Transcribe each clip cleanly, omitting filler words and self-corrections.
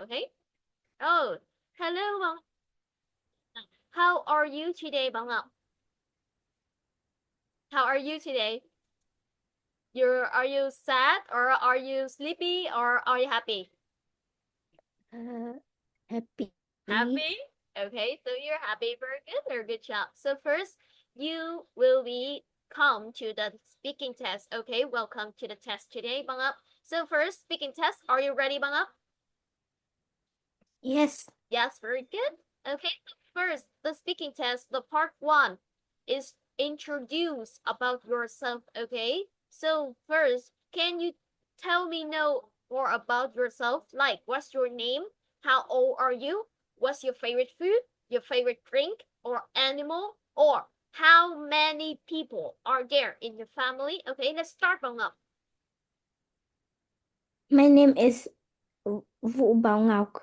Okay. Oh, hello, Bang. How are you today, Bang Ngọc? How are you today? Are you sad or are you sleepy or are you happy? Happy. Happy? Okay, so you're happy. Very good job. So first, you will be come to the speaking test. Okay, welcome to the test today, Bang Ngọc. So first, speaking test. Are you ready, Bang Ngọc? Yes. Yes, very good. Okay, first, the speaking test, the part one is introduce about yourself, okay? So first, can you tell me more about yourself? Like, what's your name? How old are you? What's your favorite food? Your favorite drink or animal? Or how many people are there in your family? Okay, let's start from up. My name is Vũ Bảo Ngọc.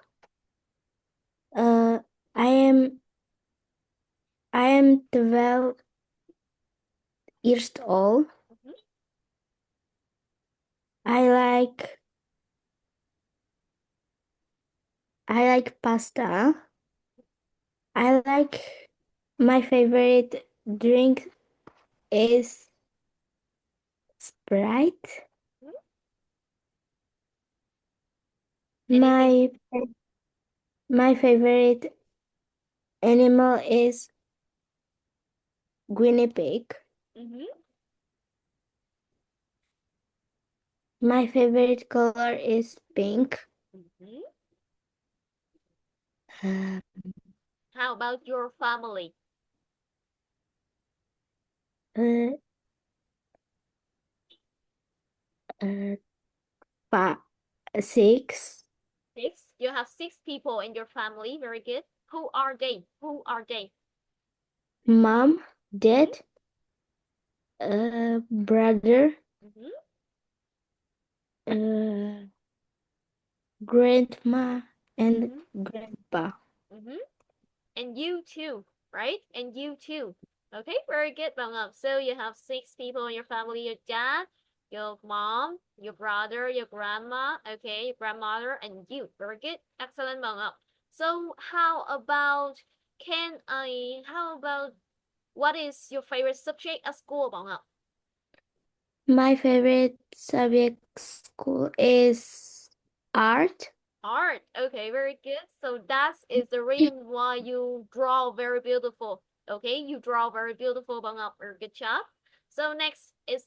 I am 12 years old. Mhm. I like pasta. I like My favorite drink is Sprite. Mhm. Anything? My my favorite animal is guinea pig. Mm-hmm. My favorite color is pink. Mm-hmm. Uh, How about your family? uh, uh, 6. Six. You have six people in your family. Very good. Who are they? Who are they? Mom, Mm-hmm. dad, brother, Mm-hmm. uh, grandma, and Mm-hmm. grandpa. Mm-hmm. And you too, right? And you too. Okay, very good, Bang Ngọc. So you have six people in your family: your dad, your mom, your brother, your grandma, okay, your grandmother, and you. Very good. Excellent, Bang Ngọc. So how about what is your favorite subject at school, Bang Ngọc? My favorite subject school is art. Art. Okay, very good. So that is the reason why you draw very beautiful. Okay, you draw very beautiful, Bang Ngọc. Very good job. So next is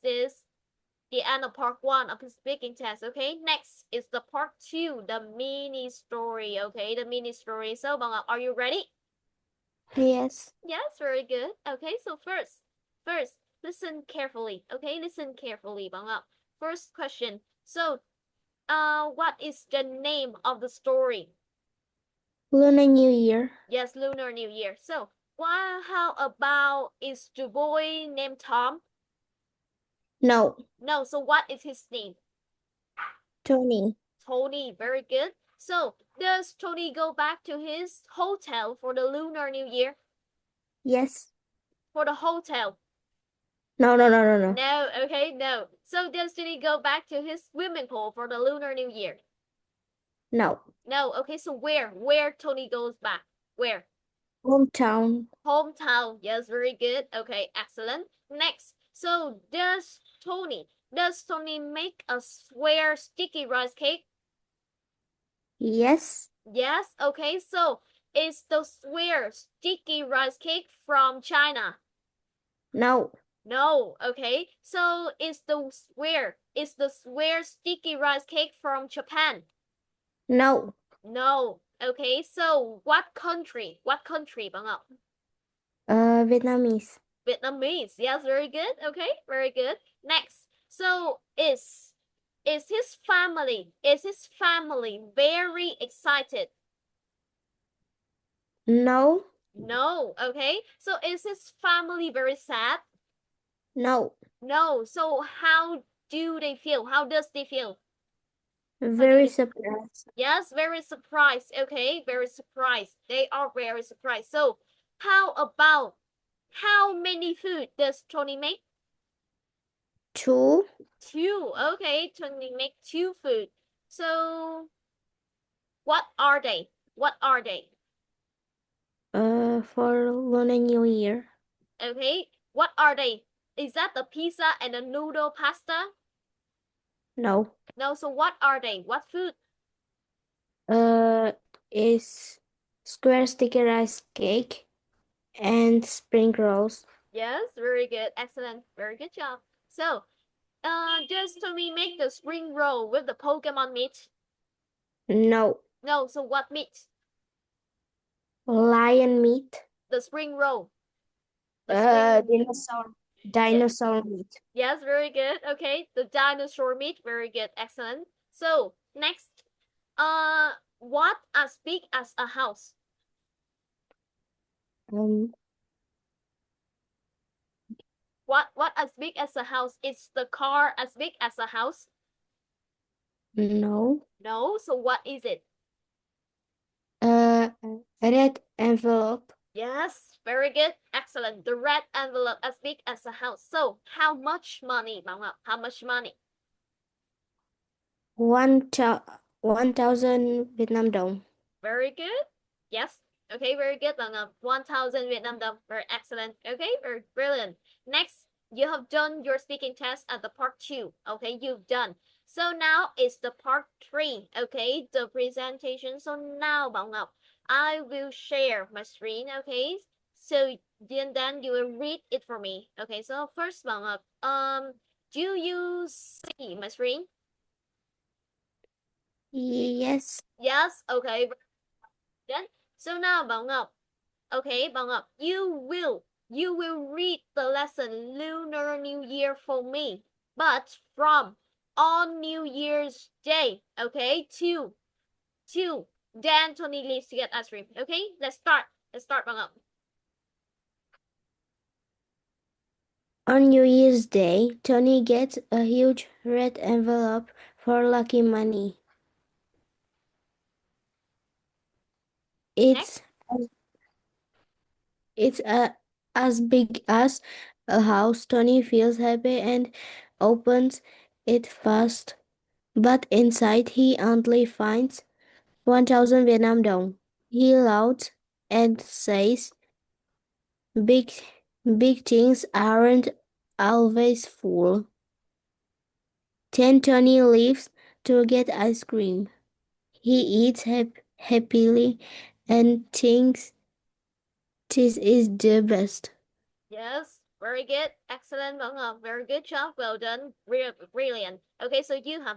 the end of part one of the speaking test. Okay, next is the part two, the mini story. Okay, the mini story. So Bang Ngọc, are you ready? Yes. Yes, very good. Okay, so first, listen carefully. Okay, listen carefully, Bang Ngọc. First question. So, what is the name of the story? Lunar New Year. Yes, Lunar New Year. So, how about is the boy named Tom? No, No, so what is his name? Tony. Tony, very good. So, does Tony go back to his hotel for the Lunar New Year? Yes. For the hotel? No, no, no, no, no. No, okay, no. So, does Tony go back to his swimming pool for the Lunar New Year? No. No, okay, so where? Where Tony goes back? Where? Hometown. Hometown. Yes, very good. Okay, excellent. Next. So, does Tony make a square sticky rice cake? Yes. Yes. Okay. So, is the square sticky rice cake from China? No. No. Okay. So, is the square sticky rice cake from Japan? No. No. Okay. So, what country? What country, Bang Ngọc? Vietnamese. Vietnamese. Yes, very good. Okay, very good. Next. So is his family very excited? No. No. Okay. So is his family very sad? No. No. So how do they feel? How does they feel? How do Very they? surprised. Yes, very surprised. Okay, very surprised. They are very surprised. So how about how many food does Tony make? 2. Two. Okay, Tony make two food. So What are they? What are they? For Lunar New Year. Okay, what are they? Is that the pizza and the noodle pasta? No. No, so what are they? What food? Is square sticky rice cake and spring rolls. Yes, very good. Excellent. Very good job. So, just to me make the spring roll with the Pokemon meat. No. No, so what meat? Lion meat. The spring roll. The spring. Dinosaur. Yeah. Dinosaur meat. Yes, very good. Okay, the dinosaur meat. Very good. Excellent. So next, what as big as a house? Um, What as big as a house? Is the car as big as a house? no. No. So what is it? Uh, Red envelope. Yes, very good. Excellent. The red envelope as big as a house. So how much money, Bảo Ngọc? How much money? 1,000 Vietnam đồng. Very good. Yes. Okay, very good, Bảo Ngọc. 1,000 Vietnam đồng. Very excellent. Okay, very brilliant. Next, you have done your speaking test at the part 2. Okay, you've done. So now it's the part 3. Okay, the presentation. So now, Bảo Ngọc, I will share my screen. Okay, so then you will read it for me. Okay, so first, Bảo Ngọc, do you see my screen? Yes. Yes. Okay. Then so now, Bảo Ngọc. Okay, Bảo Ngọc, you will read the lesson Lunar New Year for me, but from on New Year's Day, okay, to then Tony leaves to get ice cream. Okay, let's start. Let's start, Bảo Ngọc. On New Year's Day, Tony gets a huge red envelope for lucky money. Next. It's as big as a house. Tony feels happy and opens it fast. But inside he only finds 1,000 Vietnam dong. He laughs and says, big, big things aren't always full. Then Tony leaves to get ice cream. He eats happily and thinks this is the best. Yes, very good. Excellent, Bảo Ngọc. Very good job. Well done. Brilliant. Okay, so you have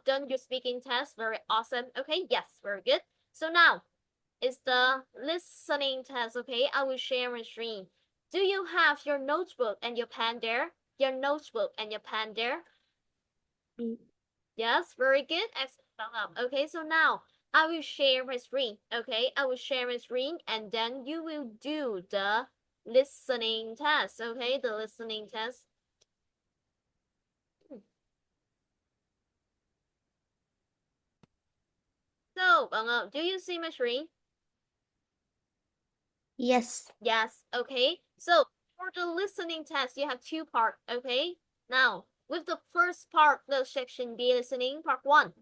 done your speaking test. Very awesome. Okay, yes, very good. So now it's the listening test. Okay, I will share my screen. Do you have your notebook and your pen there? Your notebook and your pen there? Yes, very good. Excellent. Okay, so now I will share my screen. Okay, I will share my screen and then you will do the listening test. Okay, the listening test. So, do you see my screen? Yes. Yes. Okay. So for the listening test, you have two parts. Okay. Now with the first part, the section B listening, part 1,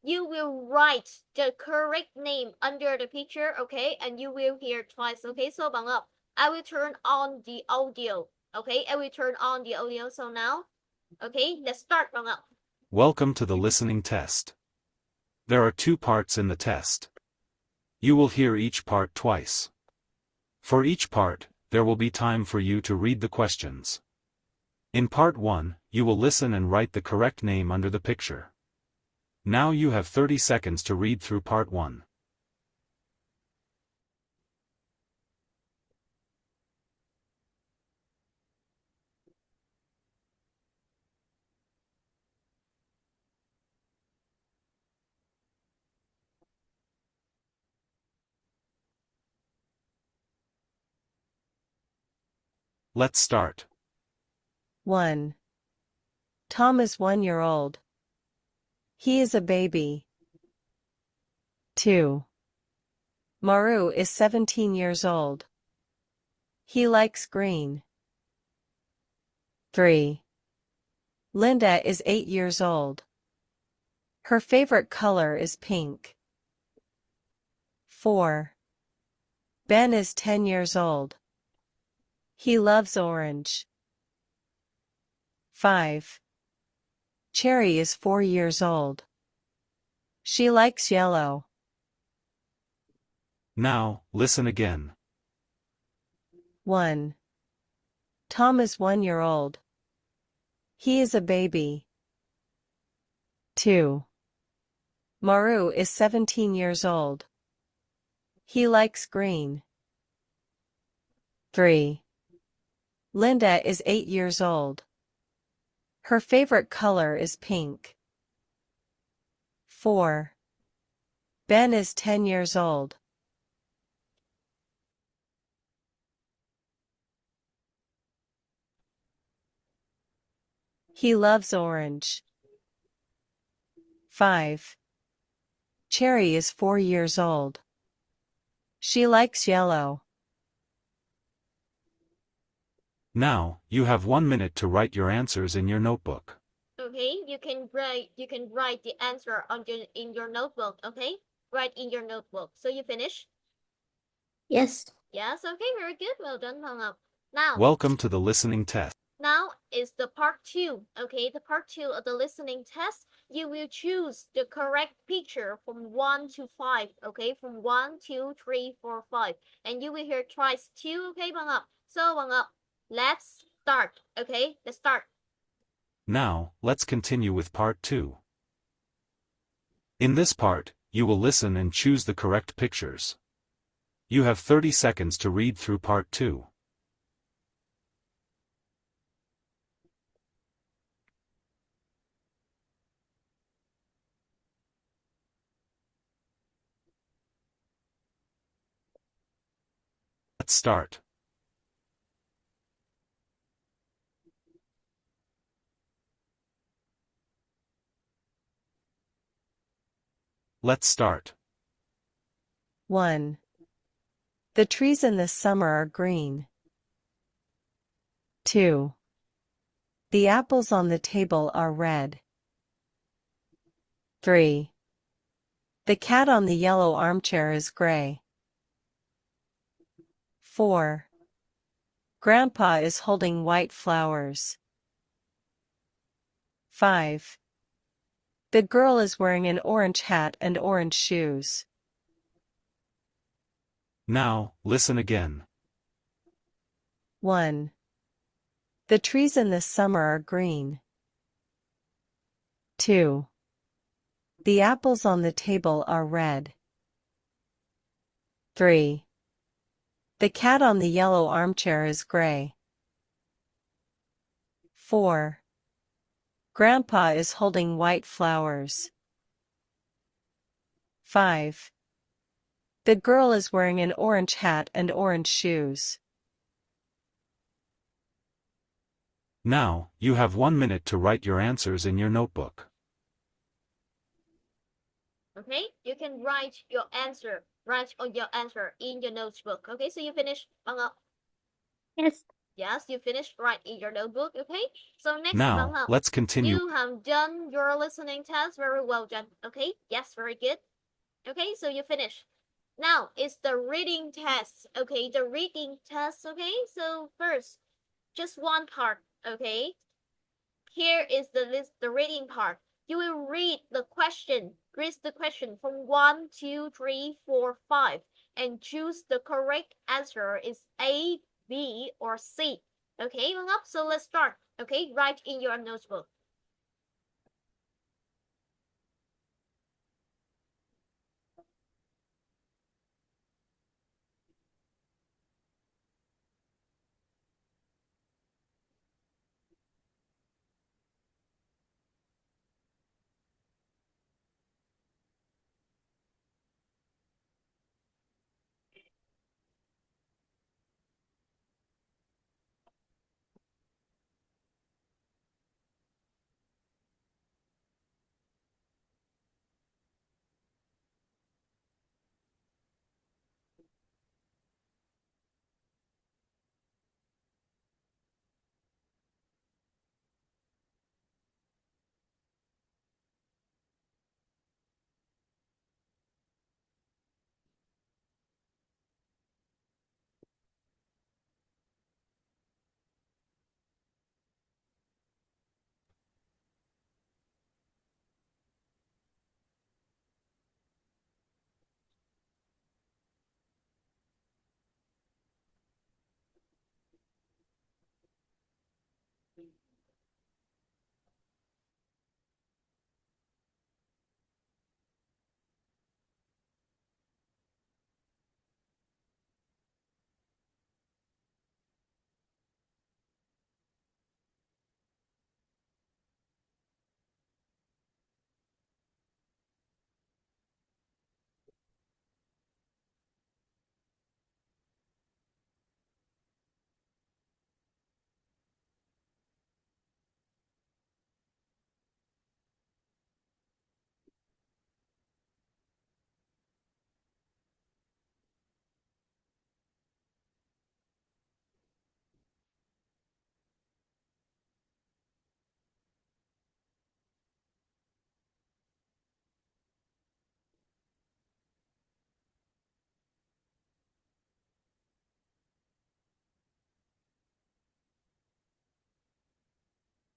you will write the correct name under the picture. Okay, and you will hear twice. Okay. So I will turn on the audio. Okay, I will turn on the audio. So now, okay, let's start. Welcome to the listening test. There are 2 parts in the test. You will hear each part twice. For each part, there will be time for you to read the questions. In part 1, you will listen and write the correct name under the picture. Now you have 30 seconds to read through part 1. Let's start. 1. Tom is 1 year old. He is a baby. 2. Maru is 17 years old. He likes green. 3. Linda is 8 years old. Her favorite color is pink. 4. Ben is 10 years old. He loves orange. 5. Cherry is 4 years old. She likes yellow. Now, listen again. 1. Tom is 1 year old. He is a baby. 2. Maru is 17 years old. He likes green. 3. Linda is 8 years old. Her favorite color is pink. 4. Ben is 10 years old. He loves orange. 5. Cherry is 4 years old. She likes yellow. Now, you have 1 minute to write your answers in your notebook. Okay, you can write the answer in your notebook. Okay, write in your notebook. So you finish? Yes. Yes. Okay, very good. Well done, Ngọc. Now, Welcome to the listening test. now is the part 2. Okay, the part 2 of the listening test. You will choose the correct picture from 1 to 5. Okay, from 1, 2, 3, 4, 5, and you will hear twice 2. Okay, Ngọc. So Ngọc, let's start. Okay, let's start. Now, let's continue with part 2. In this part, you will listen and choose the correct pictures. You have 30 seconds to read through part 2. Let's start. Let's start. 1. The trees in this summer are green. 2. The apples on the table are red. 3. The cat on the yellow armchair is gray. 4. Grandpa is holding white flowers. 5. The girl is wearing an orange hat and orange shoes. Now, listen again. 1. The trees in this summer are green. 2. The apples on the table are red. 3. The cat on the yellow armchair is gray. 4. Grandpa is holding white flowers. 5. The girl is wearing an orange hat and orange shoes. Now, you have 1 minute to write your answers in your notebook. Okay, you can write your answer. Write on your answer in your notebook. Okay, so you finish, Ngọc? Yes. Yes, you finished. Write in your notebook. Okay, so next, Now, Ngọc, let's continue. you have done your listening test very well done. Okay, yes, very good. Okay, so you finish. Now it's the reading test. Okay, the reading test. Okay, so first, just one part. Okay, here is the reading part. You will read the question. Read the question from 1, 2, 3, 4, 5, and choose the correct answer is A, B, or C. Okay, Ngọc, so let's start. Okay, write in your notebook.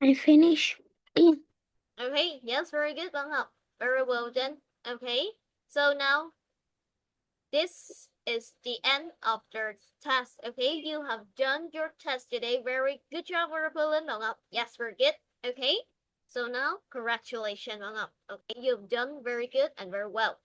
I finish. Okay, yes, very good, Văn Ngọc. Very well done. Okay, so now this is the end of the test. Okay, you have done your test today. Very good job, Văn Ngọc. Yes, very good. Okay, so now congratulations, Văn Ngọc. Okay, you've done very good and very well.